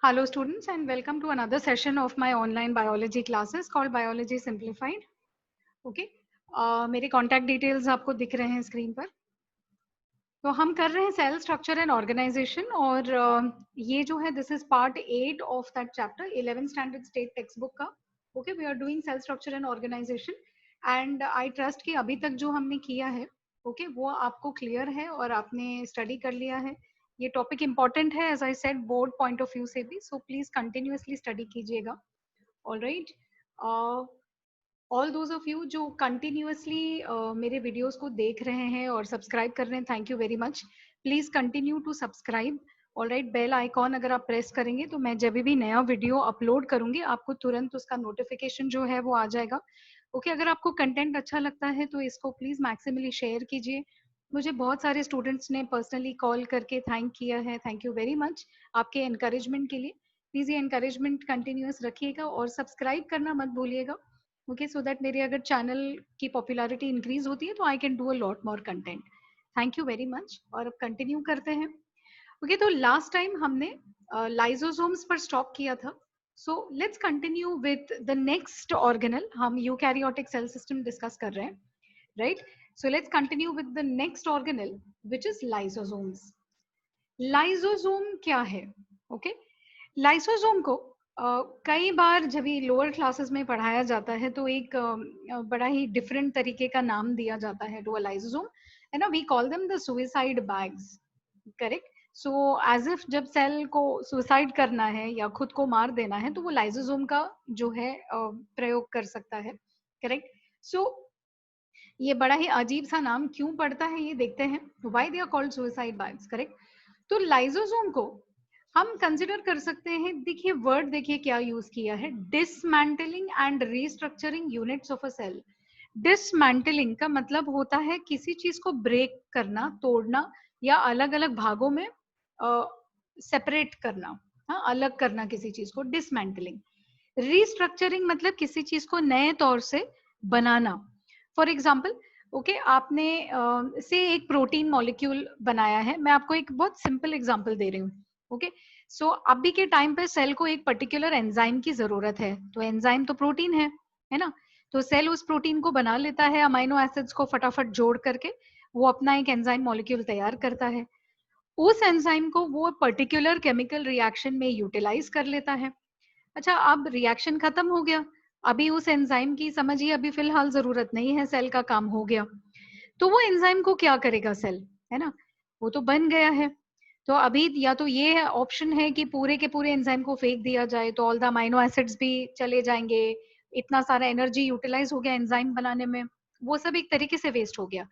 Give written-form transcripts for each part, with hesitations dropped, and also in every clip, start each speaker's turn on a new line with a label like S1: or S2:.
S1: Hello students and welcome to another session of my online biology classes called Biology Simplified. Okay, मेरे contact details आपको दिख रहे हैं screen पर. तो हम कर रहे हैं सेल स्ट्रक्चर एंड ऑर्गेनाइजेशन और ये जो है this is part 8 of that chapter 11 standard state textbook का. Okay, we are doing cell structure and organization and I trust कि अभी तक जो हमने किया है ओके वो आपको क्लियर है और आपने स्टडी कर लिया है. ये टॉपिक इंपॉर्टेंट है as I said board point of view से भी, सो प्लीज कंटिन्यूअसली स्टडी कीजिएगा. Alright, all those of you जो कंटिन्यूअसली मेरे वीडियोस को देख रहे हैं और सब्सक्राइब कर रहे हैं, thank you very much. Please continue to subscribe. Alright, bell icon अगर आप प्रेस करेंगे तो मैं जब भी नया वीडियो अपलोड करूंगी आपको तुरंत उसका नोटिफिकेशन जो है वो आ जाएगा. ओके, अगर आपको कंटेंट अच्छा लगता है तो इसको प्लीज मैक्सिमली शेयर कीजिए. मुझे बहुत सारे स्टूडेंट्स ने पर्सनली कॉल करके थैंक किया है, थैंक यू वेरी मच आपके एनकरेजमेंट के लिए. प्लीज ये एनकरेजमेंट कंटिन्यूअस रखिएगा और सब्सक्राइब करना मत भूलिएगा. ओके, सो दैट मेरे अगर चैनल की पॉपुलैरिटी इंक्रीज होती है तो I can do a lot more content. Thank you very much. और अब कंटिन्यू करते हैं. ओके, तो लास्ट टाइम हमने लाइजोसोम्स पर स्टॉप किया था. So let's continue with the next organelle. हम यूकैरियोटिक सेल सिस्टम डिस्कस कर रहे हैं, right? So let's continue with the next organelle which is lysosomes. Lysosome क्या है? ओके, लाइसोसोम को कई बार जब ये लोअर क्लासेस में पढ़ाया जाता है तो एक बड़ा ही डिफरेंट तरीके का नाम दिया जाता है टू अ लाइसोसोम, है ना. We call them the suicide bags, correct. So as if जब सेल को सुसाइड करना है या खुद को मार देना है तो वो लाइसोसोम का जो है प्रयोग कर सकता है, करेक्ट. सो ये बड़ा ही अजीब सा नाम क्यों पड़ता है ये देखते हैं. Why they are called suicide bags, correct. तो लाइसोसोम को हम कंसिडर कर सकते हैं. देखिए वर्ड, देखिए क्या यूज किया है, dismantling and restructuring units of a cell. Dismantling का मतलब होता है किसी चीज को ब्रेक करना, तोड़ना या अलग अलग भागों में सेपरेट करना, हाँ, अलग करना किसी चीज को, डिसमेंटलिंग. रीस्ट्रक्चरिंग मतलब किसी चीज को नए तौर से बनाना. फॉर एग्जाम्पल, ओके, आपने से एक प्रोटीन मॉलिक्यूल बनाया है. मैं आपको एक बहुत सिंपल एग्जांपल दे रही हूँ. ओके, सो अभी के टाइम पे सेल को एक पर्टिकुलर एंजाइम की जरूरत है. तो एंजाइम तो प्रोटीन है ना. तो सेल उस प्रोटीन को बना लेता है, अमाइनो एसिड्स को फटाफट जोड़ करके वो अपना एक एंजाइम मॉलिक्यूल तैयार करता है. उस एंजाइम को वो पर्टिकुलर केमिकल रिएक्शन में यूटिलाइज कर लेता है. अच्छा, अब रिएक्शन खत्म हो गया, अभी उस एंजाइम की समझिए अभी फिलहाल जरूरत नहीं है, सेल का काम हो गया. तो वो एंजाइम को क्या करेगा सेल, है ना, वो तो बन गया है. तो अभी या तो ये ऑप्शन है कि पूरे के पूरे एंजाइम को फेंक दिया जाए तो ऑल द अमाइनो एसिड्स भी चले जाएंगे, इतना सारा एनर्जी यूटिलाइज हो गया एंजाइम बनाने में, वो सब एक तरीके से वेस्ट हो गया.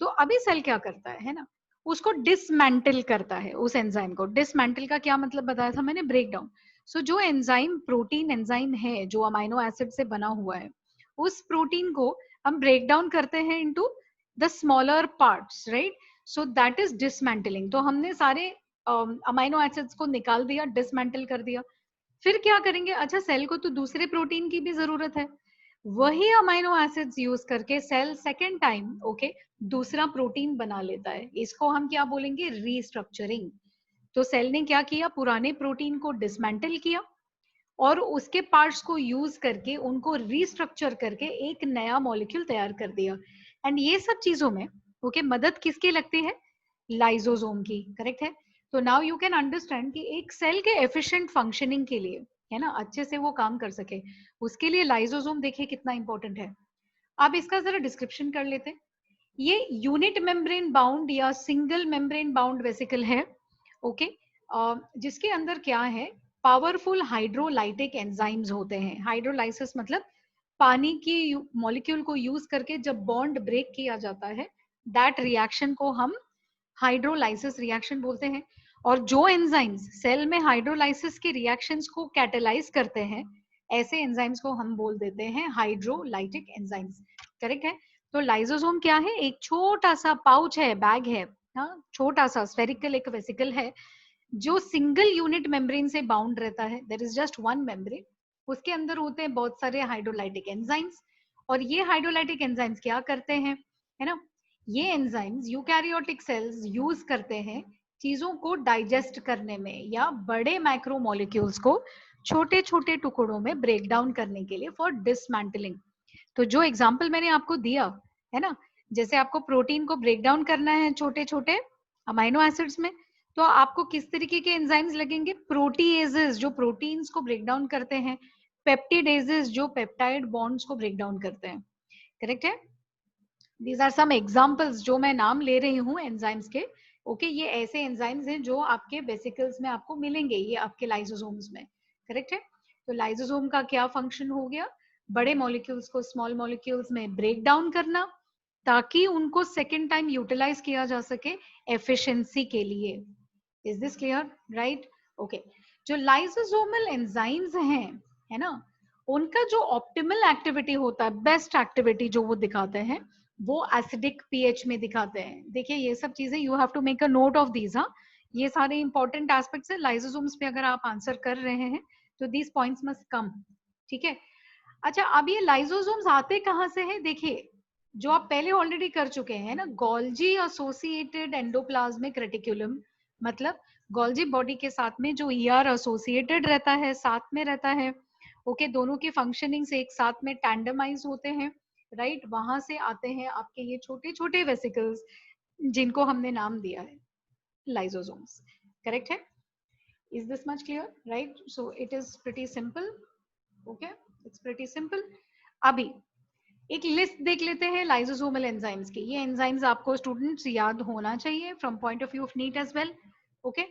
S1: तो अभी सेल क्या करता है ना, उसको डिसमेंटल करता है. उस एंजाइम को डिसमेंटल का क्या मतलब बताया था मैंने, ब्रेक डाउन. सो जो एंजाइम प्रोटीन एंजाइम है जो अमाइनो एसिड से बना हुआ है, उस प्रोटीन को हम ब्रेक डाउन करते हैं into the smaller parts, right. So that is dismantling. तो हमने सारे अमाइनो एसिड्स को निकाल दिया, डिसमेंटल कर दिया. फिर क्या करेंगे, अच्छा सेल को तो दूसरे प्रोटीन की भी जरूरत है. वही अमाइनो एसिड्स यूज करके सेल सेकेंड टाइम ओके दूसरा प्रोटीन बना लेता है. इसको हम क्या बोलेंगे, रीस्ट्रक्चरिंग. तो सेल ने क्या किया, पुराने प्रोटीन को डिसमेंटल किया और उसके पार्ट्स को यूज करके उनको रीस्ट्रक्चर करके एक नया मॉलिक्यूल तैयार कर दिया. एंड ये सब चीजों में ओके मदद किसकी लगती है, लाइसोसोम की, करेक्ट है. तो नाउ यू कैन अंडरस्टैंड कि एक सेल के एफिशिएंट फंक्शनिंग के लिए, है ना, अच्छे से वो काम कर सके, उसके लिए लाइसोसोम देखिए कितना इंपॉर्टेंट है. अब इसका जरा डिस्क्रिप्शन कर लेते हैं. ये यूनिट मेम्ब्रेन बाउंड या सिंगल मेम्ब्रेन बाउंड वेसिकल है, ओके, जिसके अंदर क्या है, पावरफुल हाइड्रोलाइटिक एंजाइम्स होते हैं. हाइड्रोलाइसिस मतलब पानी की मॉलिक्यूल को यूज करके जब बॉन्ड ब्रेक किया जाता है, दैट रिएक्शन को हम हाइड्रोलाइसिस रिएक्शन बोलते हैं. और जो एंजाइम्स सेल में हाइड्रोलाइसिस के रिएक्शंस को कैटेलाइज करते हैं, ऐसे एंजाइम्स को हम बोल देते हैं हाइड्रोलाइटिक एंजाइम्स, करेक्ट है. तो लाइसोसोम क्या है, एक छोटा सा पाउच है, बैग है, हाँ, छोटा सा स्फेरिकल एक वेसिकल है जो सिंगल यूनिट मेम्ब्रेन से बाउंड रहता है. There is just one membrane, उसके अंदर होते हैं बहुत सारे हाइड्रोलाइटिक एंजाइम्स. और ये हाइड्रोलाइटिक एंजाइम्स क्या करते हैं, है ना, ये एंजाइम्स यूकैरियोटिक सेल्स यूज करते हैं चीजों को डाइजेस्ट करने में या बड़े माइक्रोमोलिक्यूल्स को छोटे छोटे टुकड़ों में ब्रेक डाउन करने के लिए फॉर डिसमेंटलिंग। तो जो एग्जाम्पल मैंने आपको दिया है ना, जैसे आपको प्रोटीन को ब्रेक डाउन करना है छोटे छोटे अमाइनो एसिड्स में, तो आपको किस तरीके के एंजाइम्स लगेंगे? प्रोटीएजेस जो प्रोटीन्स को ब्रेक डाउन करते हैं, पेप्टिडेजेस जो पेप्टाइड बॉन्ड्स को ब्रेक डाउन करते हैं। करेक्ट है? दीज आर सम एग्जाम्पल्स जो मैं नाम ले रही हूँ एंजाइम्स के। ओके ये ऐसे एंजाइम्स हैं जो आपके वेसिकल्स में आपको मिलेंगे, ये आपके लाइसोसोम्स में। करेक्ट है? तो लाइसोसोम का क्या फंक्शन हो गया? बड़े मॉलिक्यूल्स को स्मॉल मॉलिक्यूल्स में ब्रेक डाउन करना ताकि उनको सेकेंड टाइम यूटिलाइज किया जा सके एफिशिएंसी के लिए। Is this clear? Right? Okay. जो लाइसोसोमल एंजाइम्स हैं, है ना, उनका जो ऑप्टिमल एक्टिविटी होता है, बेस्ट एक्टिविटी जो वो दिखाते हैं, वो एसिडिक पीएच में दिखाते हैं। देखिए ये सब चीजें you have to make a note of these. हाँ, ये सारे इंपॉर्टेंट एस्पेक्ट्स है लाइसोसोम्स पे। अगर आप आंसर कर रहे हैं तो दीज पॉइंट्स मस्ट कम। ठीक है? अच्छा, अब ये लाइसोसोम्स आते कहाँ से हैं? देखिए जो आप पहले ऑलरेडी कर चुके हैं ना, गोल्जी एसोसिएटेड एंडोप्लाज्मिक रेटिकुलम, मतलब गोल्जी बॉडी के साथ में जो ईआर एसोसिएटेड रहता है, साथ में रहता है। ओके, दोनों की फंक्शनिंग्स एक साथ में टैंडमाइज होते हैं। राइट? वहां से आते हैं आपके ये छोटे छोटे वेसिकल्स जिनको हमने नाम दिया है लाइसोसोम्स। करेक्ट है? Is this much clear? Right? So it is pretty simple. Okay, it's pretty simple. अभी एक लिस्ट देख लेते हैं लाइसोसोमल एंजाइम्स की। ये एंजाइम्स आपको स्टूडेंट्स याद होना चाहिए from point of view of NEET as well. Okay,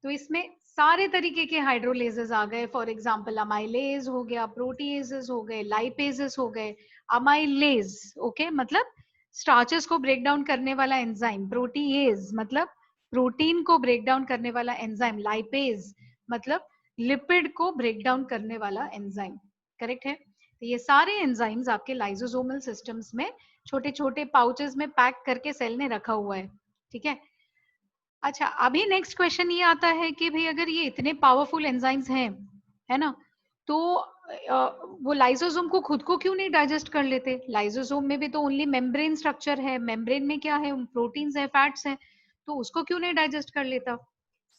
S1: तो इसमें सारे तरीके के हाइड्रोलेजेस आ गए। फॉर एग्जांपल अमाइलेज हो गया, प्रोटीएजेस हो गए, लाइपेजेस हो गए। अमाइलेज ओके मतलब स्टार्चेस को ब्रेक डाउन करने वाला एंजाइम, प्रोटीएज मतलब प्रोटीन को ब्रेक डाउन करने वाला एंजाइम, लाइपेज मतलब लिपिड को ब्रेक डाउन करने वाला एंजाइम। करेक्ट है? तो ये सारे एंजाइम्स आपके लाइसोसोमल सिस्टम्स में छोटे छोटे पाउचेस में पैक करके सेल ने रखा हुआ है। ठीक है? अच्छा, अभी नेक्स्ट क्वेश्चन ये आता है कि भाई अगर ये इतने पावरफुल एंजाइम्स हैं, है ना, तो वो लाइसोसोम को खुद को क्यों नहीं डाइजेस्ट कर लेते? लाइसोसोम में भी तो ओनली मेम्ब्रेन स्ट्रक्चर है, मेम्ब्रेन में क्या है? प्रोटीन्स है, फैट्स है, तो उसको क्यों नहीं डाइजेस्ट कर लेता?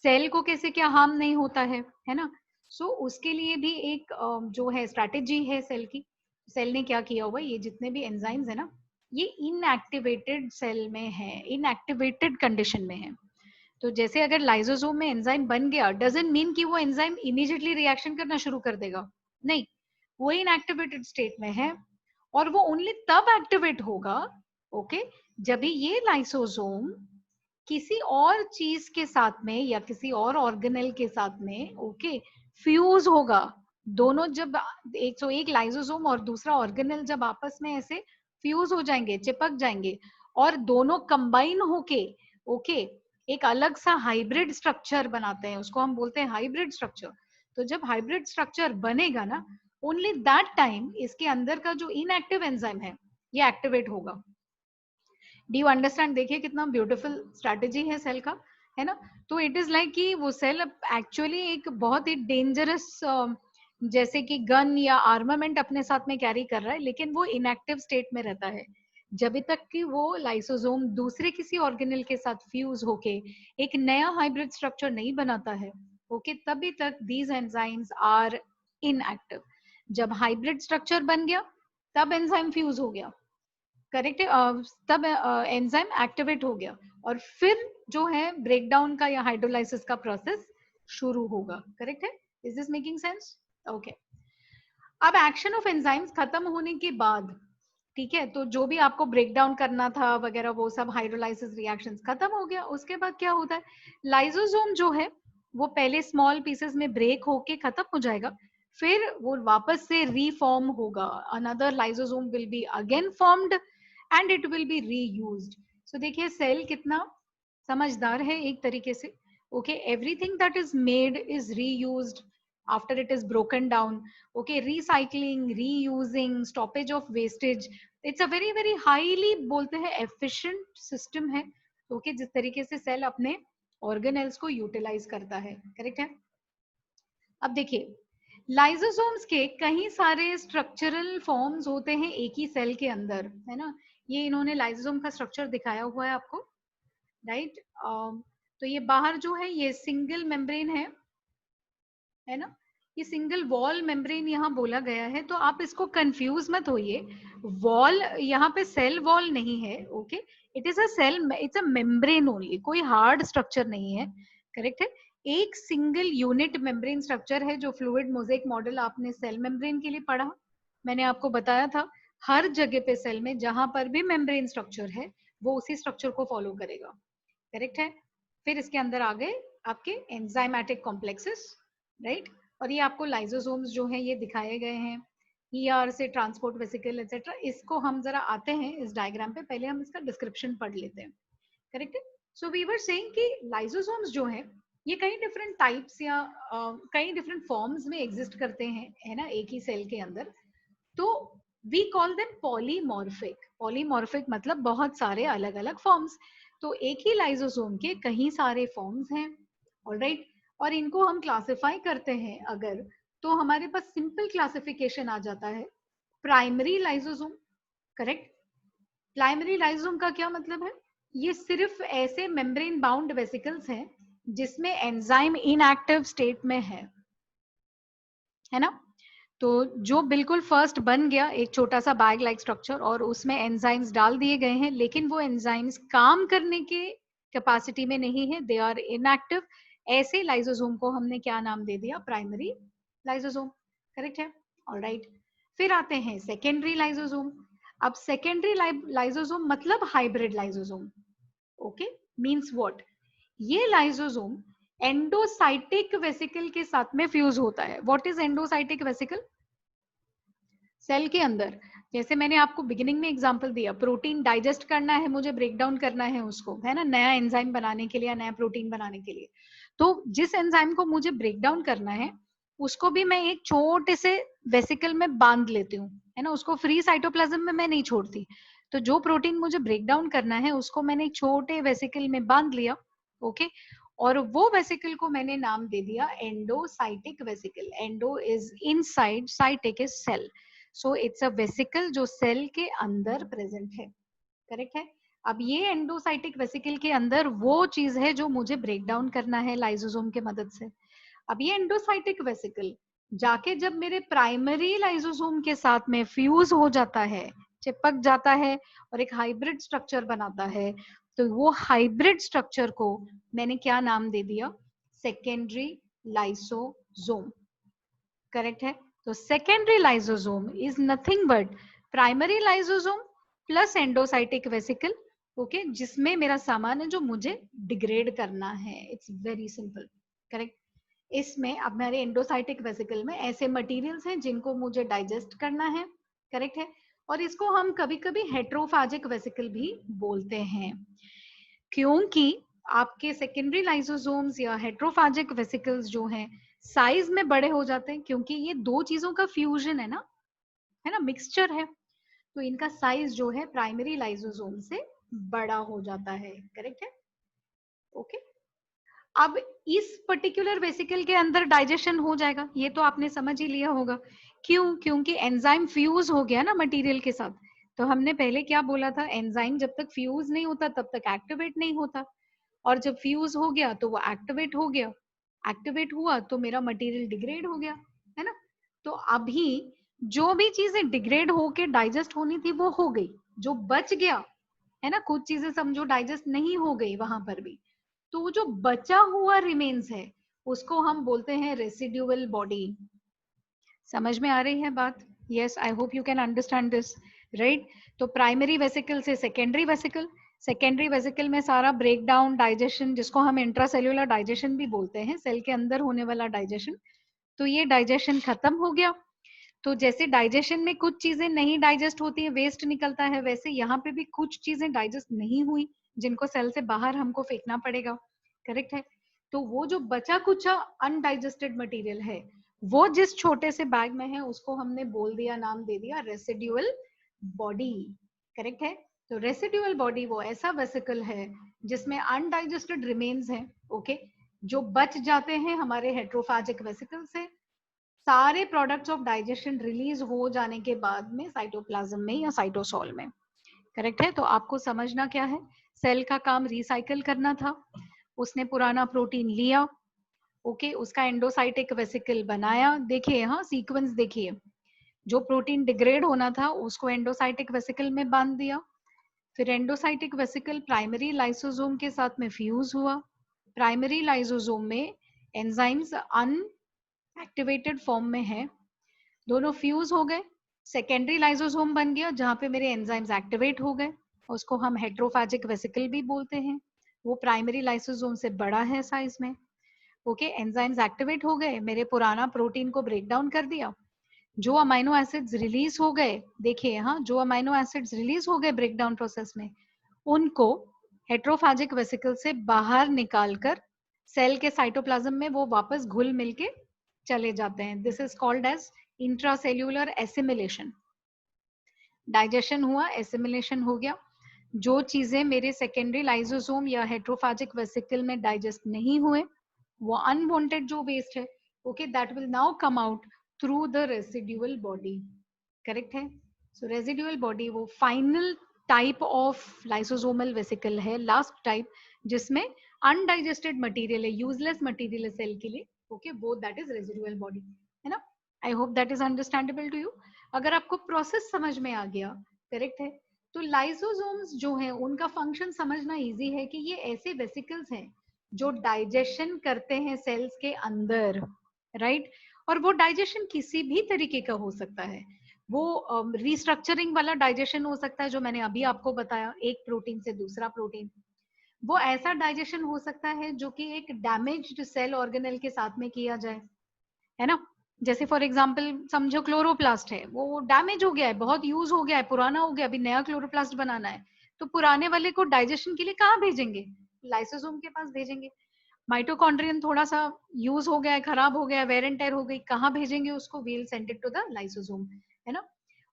S1: सेल को कैसे क्या हार्म नहीं होता है ना? सो उसके लिए भी एक जो है स्ट्रैटेजी है सेल की। सेल ने क्या किया हुआ है, ये जितने भी एंजाइम्स है ना, ये इनएक्टिवेटेड सेल में है, इनएक्टिवेटेड कंडीशन में है। तो जैसे अगर लाइसोसोम में एंजाइम बन गया, डजंट मीन कि वो एंजाइम इमीडिएटली रिएक्शन करना शुरू कर देगा। नहीं, वो इनएक्टिवेटेड स्टेट में है और वो ओनली तब एक्टिवेट होगा ओके जब ये लाइसोसोम किसी और चीज के साथ में या किसी और ऑर्गेनेल के साथ में ओके फ्यूज होगा। दोनों जब एक लाइसोसोम और दूसरा ऑर्गेनेल जब आपस में ऐसे फ्यूज हो जाएंगे, चिपक जाएंगे और दोनों कंबाइन होके ओके एक अलग सा हाइब्रिड स्ट्रक्चर बनाते हैं, उसको हम बोलते हैं हाइब्रिड स्ट्रक्चर। तो जब हाइब्रिड स्ट्रक्चर बनेगा ना, ओनली दैट टाइम इसके अंदर का जो इनएक्टिव एंजाइम है ये एक्टिवेट होगा। Do you understand? देखिए कितना ब्यूटीफुल स्ट्रैटेजी है सेल का, है ना? तो इट इज लाइक कि वो सेल एक्चुअली एक बहुत ही डेंजरस जैसे कि गन या आर्मामेंट अपने साथ में कैरी कर रहा है, लेकिन वो इनएक्टिव स्टेट में रहता है जब तक कि वो लाइसोसोम दूसरे किसी ऑर्गेनेल के साथ फ्यूज होके एक नया हाइब्रिड स्ट्रक्चर नहीं बनाता है ओके तभी तक दीज एंजाइम्स आर इनएक्टिव। जब हाइब्रिड स्ट्रक्चर बन गया तब एंजाइम फ्यूज हो गया। करेक्ट है? तब एंजाइम एक्टिवेट हो गया और फिर जो है ब्रेकडाउन का या हाइड्रोलाइसिस का प्रोसेस शुरू होगा। करेक्ट है? Is this making sense? Okay. अब एक्शन ऑफ एंजाइम्स खत्म होने के बाद, ठीक है, तो जो भी आपको ब्रेक डाउन करना था वगैरह वो सब हाइड्रोलाइसिस रिएक्शंस खत्म हो गया। उसके बाद क्या होता है? लाइसोसोम जो है वो पहले स्मॉल पीसेस में ब्रेक होके खत्म हो जाएगा, फिर वो वापस से रीफॉर्म होगा। Another lysosome will be again formed and it will be reused. So देखिए सेल कितना समझदार है एक तरीके से। Okay, everything that is made is reused after it is broken down. Okay, recycling, reusing, stoppage of wastage, it's a very very highly बोलते हैं efficient system है। ओके, जिस तरीके से सेल अपने ऑर्गेनेल्स को यूटिलाइज करता है। करेक्ट है? अब देखिए लाइसोसोम्स के कई सारे स्ट्रक्चरल फॉर्म्स होते हैं एक ही सेल के अंदर, है ना? ये इन्होंने लाइसोसोम का स्ट्रक्चर दिखाया हुआ है आपको, राइट? तो ये बाहर जो है ये सिंगल मेम्ब्रेन है ना, ये सिंगल वॉल मेम्ब्रेन यहाँ बोला गया है, तो आप इसको कंफ्यूज मत होइए। वॉल यहाँ पे सेल वॉल नहीं है, okay, it is a cell, it's a membrane only, कोई हार्ड स्ट्रक्चर नहीं है, करेक्ट है। एक सिंगल यूनिट मेम्ब्रेन स्ट्रक्चर है, जो फ्लूइड मोज़ेक मॉडल आपने सेल मेम्ब्रेन के लिए पढ़ा, मैंने आपको बताया था हर जगह पे सेल में जहां पर भी मेम्ब्रेन स्ट्रक्चर है वो उसी स्ट्रक्चर को फॉलो करेगा, करेक्ट है। फिर इसके अंदर आ गए आपके एंजाइमेटिक कॉम्प्लेक्सेस, राइट, और ये आपको लाइसोसोम्स जो है ये दिखाए गए हैं, ईआर से ट्रांसपोर्ट वेसिकल एक्सेट्रा। इसको हम जरा आते हैं इस डायग्राम पे, पहले हम इसका डिस्क्रिप्शन पढ़ लेते हैं, करेक्ट है। सो वी वर सेइंग कि लाइसोसोम्स जो है ये कई डिफरेंट टाइप्स या कई डिफरेंट फॉर्म्स में एग्जिस्ट करते हैं, है ना, एक ही सेल के अंदर। तो we call them polymorphic. Polymorphic मतलब बहुत सारे अलग अलग फॉर्म्स। तो एक ही लाइसोसोम के कई सारे फॉर्म्स हैं, ऑलराइट, और इनको हम क्लासिफाई करते हैं अगर, तो हमारे पास सिंपल क्लासिफिकेशन आ जाता है, primary lysosome, correct. Primary lysosome का क्या मतलब है, ये सिर्फ ऐसे मेम्ब्रेन बाउंड वेसिकल्स हैं जिसमें एंजाइम इनएक्टिव स्टेट में है ना। तो जो बिल्कुल फर्स्ट बन गया एक छोटा सा बैग लाइक स्ट्रक्चर और उसमें एंजाइम्स डाल दिए गए हैं, लेकिन वो एंजाइम्स काम करने के कैपेसिटी में नहीं है, दे आर इनएक्टिव, ऐसे लाइसोसोम को हमने क्या नाम दे दिया, प्राइमरी लाइसोसोम, करेक्ट है, ऑलराइट। फिर आते हैं सेकेंडरी लाइसोसोम। अब सेकेंडरी लाइसोसोम मतलब hybrid lysosome, okay, means what, ये लाइसोसोम एंडोसाइटिक वेसिकल के साथ में फ्यूज होता है। व्हाट इज एंडोसाइटिक वेसिकल, सेल के अंदर, जैसे मैंने आपको बिगिनिंग में एग्जांपल दिया, प्रोटीन डाइजेस्ट करना है मुझे, ब्रेक डाउन करना है उसको, है ना, नया एंजाइम बनाने के लिए, नया प्रोटीन बनाने के लिए, तो जिस एंजाइम को मुझे ब्रेक डाउन करना है उसको भी मैं एक छोटे से वेसिकल में बांध लेती हूँ, है ना, उसको फ्री साइटोप्लाज्म में मैं नहीं छोड़ती। तो जो प्रोटीन मुझे ब्रेक डाउन करना है उसको मैंने एक छोटे वेसिकल में बांध लिया, ओके, और वो वेसिकल को मैंने नाम दे दिया endocytic vesicle. Endo is inside, cytic is cell, so it's a vesicle जो सेल के अंदर प्रेजेंट है, करेक्ट है। अब ये एंडोसाइटिक वेसिकल के अंदर वो चीज है जो मुझे ब्रेक डाउन करना है लाइसोसोम के मदद से। अब ये एंडोसाइटिक वेसिकल जाके जब मेरे प्राइमरी लाइसोसोम के साथ में फ्यूज हो जाता है, चिपक जाता है और एक हाइब्रिड स्ट्रक्चर बनाता है, तो वो हाइब्रिड स्ट्रक्चर को मैंने क्या नाम दे दिया, सेकेंडरी लाइसोसोम, करेक्ट है। तो secondary lysosome is nothing but primary lysosome plus endocytic vesicle, okay, जिसमें मेरा सामान है जो मुझे डिग्रेड करना है, इट्स वेरी सिंपल, करेक्ट। इसमें अब मेरे एंडोसाइटिक वेसिकल में ऐसे मटेरियल्स हैं जिनको मुझे डाइजेस्ट करना है, करेक्ट है, और इसको हम कभी कभी हेट्रोफाजिक वेसिकल भी बोलते हैं, क्योंकि आपके सेकेंडरी लाइसोसोम्स या हेट्रोफाजिक वेसिकल्स जो हैं साइज में बड़े हो जाते हैं, क्योंकि ये दो चीजों का फ्यूजन है ना, मिक्सचर है, तो इनका साइज जो है प्राइमरी लाइसोसोम से बड़ा हो जाता है, करेक्ट है, ओके। अब इस पर्टिकुलर वेसिकल के अंदर डाइजेशन हो जाएगा, ये तो आपने समझ ही लिया होगा, क्यों, क्योंकि एंजाइम फ्यूज हो गया ना मटेरियल के साथ। तो हमने पहले क्या बोला था, एंजाइम जब तक फ्यूज नहीं होता तब तक एक्टिवेट नहीं होता, और जब फ्यूज हो गया तो वो एक्टिवेट हो गया, एक्टिवेट हुआ तो मेरा मटेरियल डिग्रेड हो गया, है ना। तो अभी जो भी चीजें डिग्रेड होके डाइजेस्ट होनी थी वो हो गई, जो बच गया, है ना, कुछ चीजें समझो डाइजेस्ट नहीं हो गई वहां पर भी, तो वो जो बचा हुआ रिमेन्स है उसको हम बोलते हैं रेसिड्यूअल बॉडी। समझ में आ रही है बात, yes, I hope you can understand this, right. तो प्राइमरी वेसिकल से सेकेंडरी वेसिकल, सेकेंडरी वेसिकल में सारा ब्रेक डाउन डाइजेशन, जिसको हम इंट्रासेल्युलर डाइजेशन भी बोलते हैं, सेल के अंदर होने वाला डाइजेशन, तो ये डाइजेशन खत्म हो गया। तो जैसे डाइजेशन में कुछ चीजें नहीं डाइजेस्ट होती है, वेस्ट निकलता है, वैसे यहाँ पे भी कुछ चीजें डाइजेस्ट नहीं हुई जिनको सेल से बाहर हमको फेंकना पड़ेगा, करेक्ट है। तो वो जो बचा कुचा अनडाइजेस्टेड मटेरियल है वो जिस छोटे से बैग में है उसको हमने बोल दिया, नाम दे दिया रेसिड्यूअल बॉडी, करेक्ट है। तो रेसिड्यूअल बॉडी वो ऐसा वेसिकल है जिसमें अनडाइजेस्टेड रिमेन्स हैं, ओके, जो बच जाते हैं हमारे हेट्रोफाजिक वेसिकल से, सारे प्रोडक्ट्स ऑफ डाइजेशन रिलीज हो जाने के बाद में साइटोप्लाज्म में या साइटोसोल में, करेक्ट है। तो आपको समझना क्या है, सेल का काम रिसाइकल करना था, उसने पुराना प्रोटीन लिया, ओके, उसका एंडोसाइटिक वेसिकल बनाया। देखिए हाँ, सीक्वेंस देखिए, जो प्रोटीन डिग्रेड होना था उसको एंडोसाइटिक वेसिकल में बांध दिया, फिर एंडोसाइटिक वेसिकल प्राइमरी लाइसोसोम के साथ में फ्यूज हुआ, प्राइमरी लाइसोसोम में एंजाइम्स अनएक्टिवेटेड फॉर्म में है, दोनों फ्यूज हो गए, सेकेंडरी लाइसोसोम बन गया जहां पे मेरे एंजाइम्स एक्टिवेट हो गए, उसको हम हेट्रोफैजिक वेसिकल भी बोलते हैं, वो प्राइमरी लाइसोसोम से बड़ा है साइज में। ओके, एंजाइम्स एक्टिवेट हो गए, मेरे पुराना प्रोटीन को ब्रेक डाउन कर दिया, जो अमाइनो एसिड्स रिलीज हो गए, देखिए हाँ, जो अमाइनो एसिड्स रिलीज हो गए ब्रेक डाउन प्रोसेस में, उनको हेट्रोफैजिक वेसिकल से बाहर निकालकर सेल के साइटोप्लाज्म में वो वापस घुल मिल के चले जाते हैं। This is called as intracellular assimilation. Digestion हुआ, एसिमिलेशन हो गया, जो चीजें मेरे सेकेंडरी लाइसोसोम या हेट्रोफैजिक वेसिकल में डाइजेस्ट नहीं हुए, वो अनवांटेड जो वेस्ट है, okay, that will now come out through the residual body. Correct है? सो रेसिड्यूअल बॉडी वो final type of lysosomal vesicle है, लास्ट टाइप, जिसमें अनडाइजेस्टेड मटेरियल है, यूजलेस मटेरियल है सेल के लिए, ओके, वो दैट इज रेसिड्यूअल बॉडी, है ना? I hope that is understandable to you. अगर आपको प्रोसेस समझ में आ गया, करेक्ट है, तो लाइसोसोम्स जो हैं उनका फंक्शन समझना इजी है कि ये ऐसे वेसिकल्स हैं जो डाइजेशन करते हैं सेल्स के अंदर, राइट? और वो डाइजेशन किसी भी तरीके का हो सकता है, वो रिस्ट्रक्चरिंग वाला डाइजेशन हो सकता है जो मैंने अभी आपको बताया, एक प्रोटीन से दूसरा प्रोटीन, वो ऐसा डाइजेशन हो सकता है जो कि एक डैमेज्ड सेल ऑर्गेनेल के साथ में किया जाए, है ना? जैसे फॉर एग्जांपल समझो क्लोरोप्लास्ट है, वो डैमेज हो गया है, बहुत यूज हो गया है, पुराना हो गया, अभी नया क्लोरोप्लास्ट बनाना है, तो पुराने वाले को डाइजेशन के लिए कहाँ भेजेंगे? लाइसोसोम के पास भेजेंगे। माइटोकॉन्ड्रियन थोड़ा सा यूज हो गया है, खराब हो गया है, वेर एंड टेयर हो गई, कहाँ भेजेंगे उसको? We'll send it to the lysosome, है ना?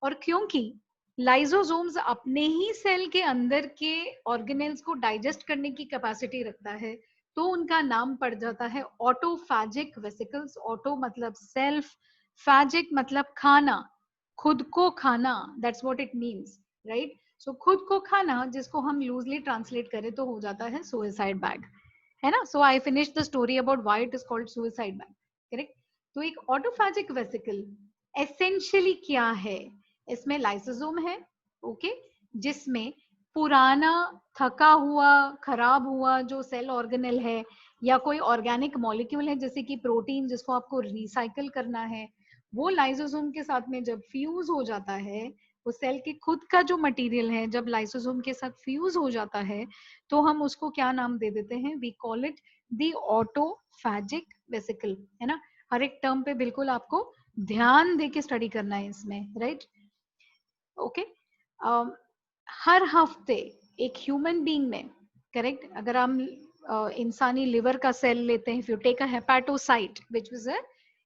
S1: और क्योंकि लाइसोसोम्स अपने ही सेल के अंदर के ऑर्गेनेल्स को डाइजेस्ट करने की कैपेसिटी रखता है, तो उनका नाम पड़ जाता है ऑटोफैजिक वेसिकल्स। ऑटो मतलब सेल्फ, फैजिक मतलब खाना, खुद को खाना, that's what it means, right? So खुद को खाना, जिसको हम लूजली ट्रांसलेट करें तो हो जाता है सुसाइड बैग, है ना? So I finish the story about why it is called suicide bag, correct? तो एक ऑटोफैजिक वेसिकल एसेंशियली क्या है? इसमें लाइसोसोम है, ओके, जिसमें पुराना थका हुआ, खराब हुआ जो सेल ऑर्गेनेल है या कोई ऑर्गेनिक मॉलिक्यूल है, जैसे कि प्रोटीन जिसको आपको रिसाइकल करना है, वो लाइसोसोम के साथ में जब फ्यूज हो जाता है, वो सेल के खुद का जो मटेरियल है जब लाइसोसोम के साथ फ्यूज हो जाता है, तो हम उसको क्या नाम दे देते हैं? We call it the autophagic vesicle, है ना? हर एक टर्म पे बिल्कुल आपको ध्यान दे के स्टडी करना है इसमें, राइट? ओके, हर हफ्ते एक ह्यूमन बीइंग में, करेक्ट, अगर हम इंसानी लिवर का सेल लेते हैं, if you take a hepatocyte which is a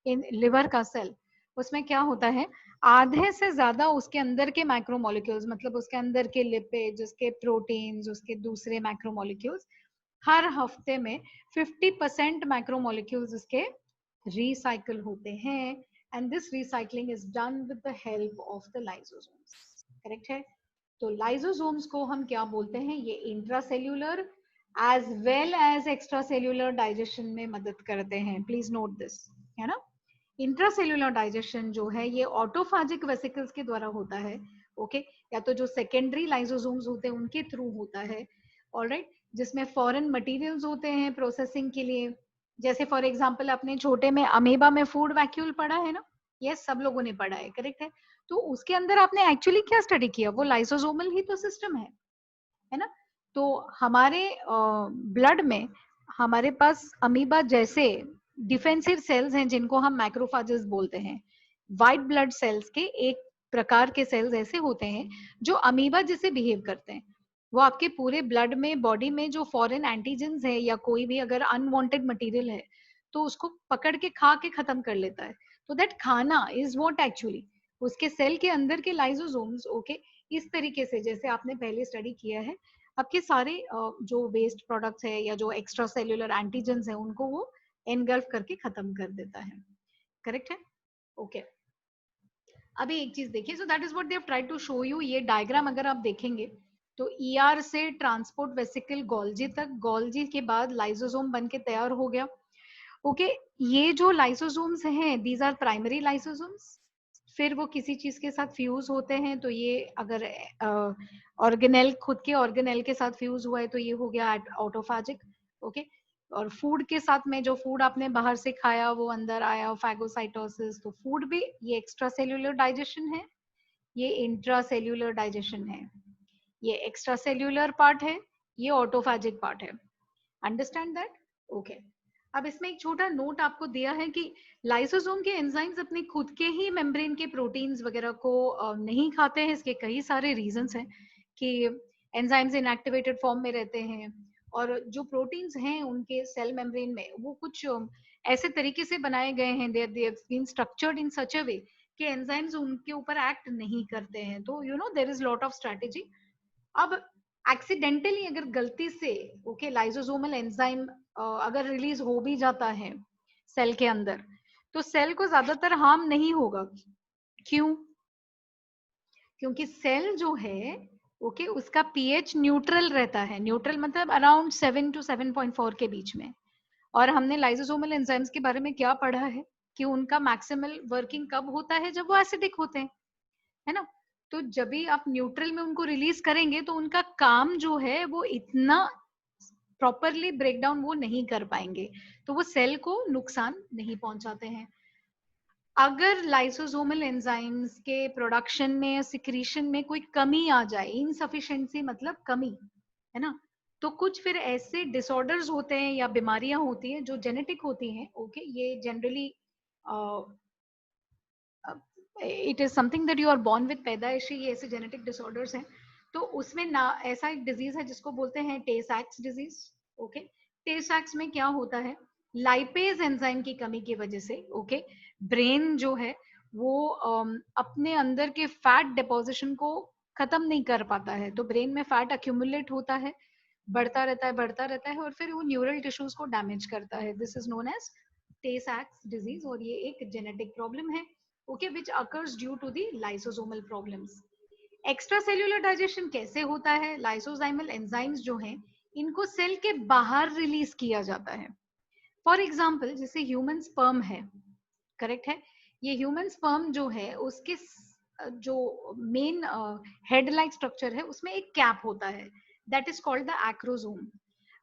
S1: in liver का सेल, उसमें क्या होता है? आधे से ज्यादा उसके अंदर के मैक्रोमोलिक्यूल्स, मतलब उसके अंदर के लिपिड्स, उसके प्रोटीन्स, उसके दूसरे मैक्रोमोलिक्यूल्स, हर हफ्ते में 50% मैक्रोमोलिक्यूल्स इसके रिसाइकल होते हैं, and this recycling is done with the help of the lysosomes. Correct है? तो लाइसोसोम्स को हम क्या बोलते हैं? ये intracellular as well as extracellular digestion में मदद करते हैं, प्लीज नोट दिस, है ना? इंट्रासेल्यूलर डाइजेशन जो है ये ऑटोफैजिक वेसिकल्स के द्वारा होता है, ओके, या तो जो सेकेंडरी लाइसोसोम्स होते हैं उनके थ्रू होता है, ऑलराइट, जिसमें फॉरेन मटेरियल्स होते हैं प्रोसेसिंग के लिए, जैसे फॉर एग्जांपल अपने छोटे में अमीबा में फूड वैक्यूल पढ़ा है ना? यस, सब लोगों ने पढ़ा है, करेक्ट है? तो उसके अंदर आपने एक्चुअली क्या स्टडी किया? वो लाइसोसोमल ही तो सिस्टम है ना? तो हमारे ब्लड में हमारे पास अमीबा जैसे डिफेंसिव सेल्स हैं जिनको हम मैक्रोफाजेस बोलते हैं। व्हाइट ब्लड सेल्स के एक प्रकार के सेल्स ऐसे होते हैं जो अमीबा जैसे बिहेव करते हैं। वो आपके पूरे ब्लड में, बॉडी में जो फॉरेन एंटीजेंस है या कोई भी अगर अनवांटेड मटेरियल है तो उसको पकड़ के खा के खत्म कर लेता है। तो दैट खाना इज व्हाट एक्चुअली उसके सेल के अंदर के लाइसोसोम्स, ओके, इस तरीके से जैसे आपने पहले स्टडी किया है, आपके सारे जो वेस्ट प्रोडक्ट्स है या जो एक्स्ट्रा सेल्यूलर एंटीजेंस है उनको वो एनगल्फ करके खत्म कर देता है। करेक्ट है? ओके, अभी एक चीज देखिए, so that is what they have tried to show you. ये डायग्राम अगर आप देखेंगे तो ईआर से ट्रांसपोर्ट वेसिकल गोल्जी तक, गोल्जी के बाद लाइसोसोम बन के तैयार हो गया। ओके, ये जो लाइसोसोम्स हैं दीज आर प्राइमरी लाइसोसोम्स। फिर वो किसी चीज के साथ फ्यूज होते हैं, तो ये अगर ऑर्गेनेल खुद के ऑर्गेनेल के साथ फ्यूज हुआ है तो ये हो गया ऑटोफैजिक। ओके, और फूड के साथ में जो फूड आपने बाहर से खाया वो अंदर आया, फैगोसाइटोसिस। तो फूड भी ये एक्स्ट्रा सेल्यूलर डाइजेशन है, ये इंट्रा सेल्यूलर डाइजेशन है। ये एक्स्ट्रा सेल्यूलर पार्ट है, ये ऑटोफैजिक पार्ट है। Understand that? ओके। अब इसमें एक छोटा नोट आपको दिया है कि लाइसोसोम के एंजाइम्स अपने खुद के ही मेम्ब्रेन के प्रोटीन्स वगैरह को नहीं खाते हैं। इसके कई सारे रीजंस हैं कि एंजाइम्स इनएक्टिवेटेड फॉर्म में रहते हैं, और जो प्रोटीन्स हैं उनके सेल मेम्ब्रेन में वो कुछ ऐसे तरीके से बनाए गए हैं, they have been structured in such a way कि एंजाइम्स उनके ऊपर एक्ट नहीं करते हैं। तो you know there is lot of strategy. अब एक्सीडेंटली अगर गलती से ओके लाइसोसोमल एंजाइम अगर रिलीज हो भी जाता है सेल के अंदर, तो सेल को ज्यादातर हार्म नहीं होगा। क्यों? क्योंकि सेल जो है ओके उसका पीएच न्यूट्रल रहता है। न्यूट्रल मतलब अराउंड 7 to 7.4 के बीच में। और हमने लाइसोसोमल एंजाइम्स के बारे में क्या पढ़ा है कि उनका मैक्सिमल वर्किंग कब होता है? जब वो एसिडिक होते हैं, है ना। तो जब भी आप न्यूट्रल में उनको रिलीज करेंगे तो उनका काम जो है वो इतना प्रॉपरली ब्रेकडाउन वो नहीं कर पाएंगे, तो वो सेल को नुकसान नहीं पहुंचाते हैं। अगर लाइसोसोमल एंजाइम्स के प्रोडक्शन में या सिक्रीशन में कोई कमी आ जाए, इनसफिशिएंसी मतलब कमी, है ना, तो कुछ फिर ऐसे डिसऑर्डर्स होते हैं या बीमारियां होती हैं जो जेनेटिक होती हैं। ओके, ये generally it is something that you are born with, पैदाइशी ये ऐसे जेनेटिक डिसऑर्डर्स हैं। तो उसमें ना ऐसा एक डिजीज है जिसको बोलते हैं टे सैक्स डिजीज। ओके, टे सैक्स में क्या होता है? लाइपेज एंजाइम की कमी की वजह से ओके ब्रेन जो है वो अपने अंदर के फैट डिपोजिशन को खत्म नहीं कर पाता है। तो ब्रेन में फैट अक्यूमुलेट होता है, बढ़ता रहता है बढ़ता रहता है, और फिर वो न्यूरल टिश्यूज को डैमेज करता है। दिस इज नोन एज टे सैक्स डिजीज, और ये एक जेनेटिक प्रॉब्लम है okay which occurs due to the lysosomal problems. Extra cellular digestion कैसे होता है? लाइसोजाइमल एंजाइम्स जो हैं इनको सेल के बाहर रिलीज किया जाता है। फॉर एग्जांपल जैसे ह्यूमन स्पर्म है, करेक्ट है, ये ह्यूमन स्पर्म जो है उसके जो मेन हेड लाइक स्ट्रक्चर है उसमें एक कैप होता है, that is called the acrosome.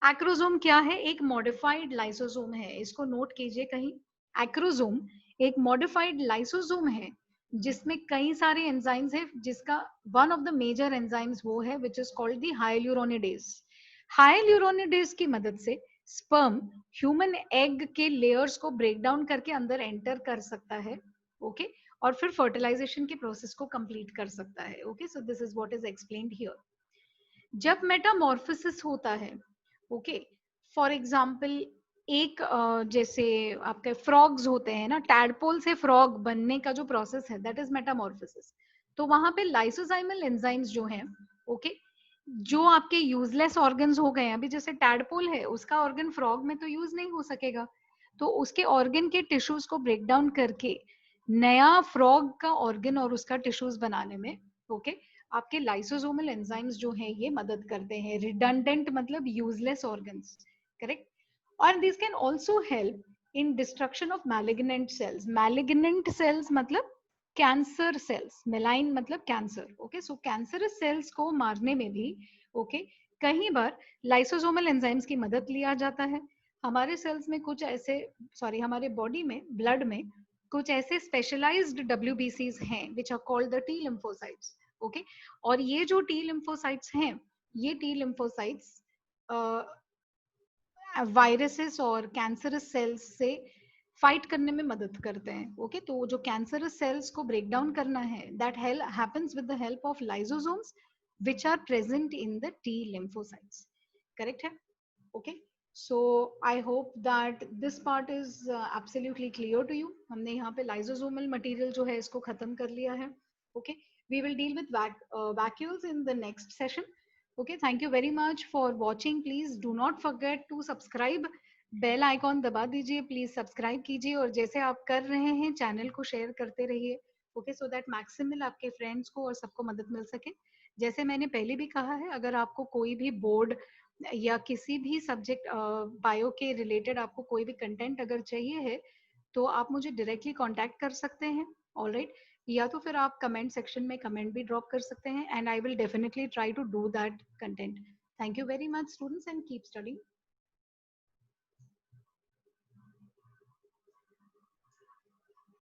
S1: Acrosome क्या है? एक मॉडिफाइड लाइसोसोम है, इसको नोट कीजिए कहीं। एक्रोसोम एक मॉडिफाइड लाइसोसोम है जिसमें कई सारे एंजाइम्स है, जिसका one of the major enzymes वो है which is called the hyaluronidase. Hyaluronidase की मदद से स्पर्म ह्यूमन एग के लेयर्स को ब्रेक डाउन करके अंदर एंटर कर सकता है। ओके, और फिर फर्टिलाइजेशन के प्रोसेस को कंप्लीट कर सकता है। Okay, so this is what is explained here. जब मेटामॉर्फोसिस होता है, ओके, फॉर एग्जाम्पल एक जैसे आपके फ्रॉग्स होते हैं ना, टैडपोल से फ्रॉग बनने का जो प्रोसेस है दैट इज मेटामॉर्फोसिस। तो वहां पे लाइसोजाइमल एंजाइम्स जो हैं ओके जो आपके यूजलेस ऑर्गन्स हो गए हैं, अभी जैसे टैडपोल है उसका ऑर्गन फ्रॉग में तो यूज नहीं हो सकेगा, तो उसके ऑर्गन के टिश्यूज को ब्रेक डाउन करके नया फ्रॉग का ऑर्गन और उसका टिश्यूज बनाने में ओके आपके लाइसोसोमल एंजाइम्स जो हैं ये मदद करते हैं। रिडंडेंट मतलब यूजलेस ऑर्गन्स, करेक्ट। और this can also help in destruction of malignant sales. Malignant sales मतलब कैंसर सेल्स, मेलाइन मतलब कैंसर। ओके, सो कैंसरस सेल्स को मारने में भी ओके कई बार लाइसोसोमल एंजाइम्स की मदद लिया जाता है। हमारे सेल्स में कुछ ऐसे, सॉरी हमारे बॉडी में ब्लड में कुछ ऐसे स्पेशलाइज्ड डब्ल्यूबीसीज हैं which are called the T lymphocytes. Okay, और ये जो टी लिम्फोसाइट्स हैं, ये टी लिम्फोसाइट्स वायरसेस और कैंसरस सेल्स से फाइट करने में मदद करते हैं। ओके, तो जो कैंसरस सेल्स को ब्रेक डाउन करना है that happens with the help of lysosomes which are present in the T lymphocytes. Correct है? Okay. So I hope that this part is absolutely clear to you. हमने यहाँ पे lysosomal material जो है इसको खत्म कर लिया है. Okay. We will deal with vacuoles in the next session. Okay. Thank you very much for watching. Please do not forget to subscribe. Bell icon दबा दीजिए, प्लीज सब्सक्राइब कीजिए, और जैसे आप कर रहे हैं चैनल को शेयर करते रहिए। ओके, सो दैट मैक्सिमल आपके फ्रेंड्स को और सबको मदद मिल सके। जैसे मैंने पहले भी कहा है, अगर आपको कोई भी बोर्ड या किसी भी सब्जेक्ट बायो के रिलेटेड आपको कोई भी कंटेंट अगर चाहिए है, तो आप मुझे डायरेक्टली कांटेक्ट कर सकते हैं, ऑलराइट। या तो फिर आप कमेंट सेक्शन में कमेंट भी ड्रॉप कर सकते हैं, and I will definitely try to do that content. Thank you very much students, and keep studying.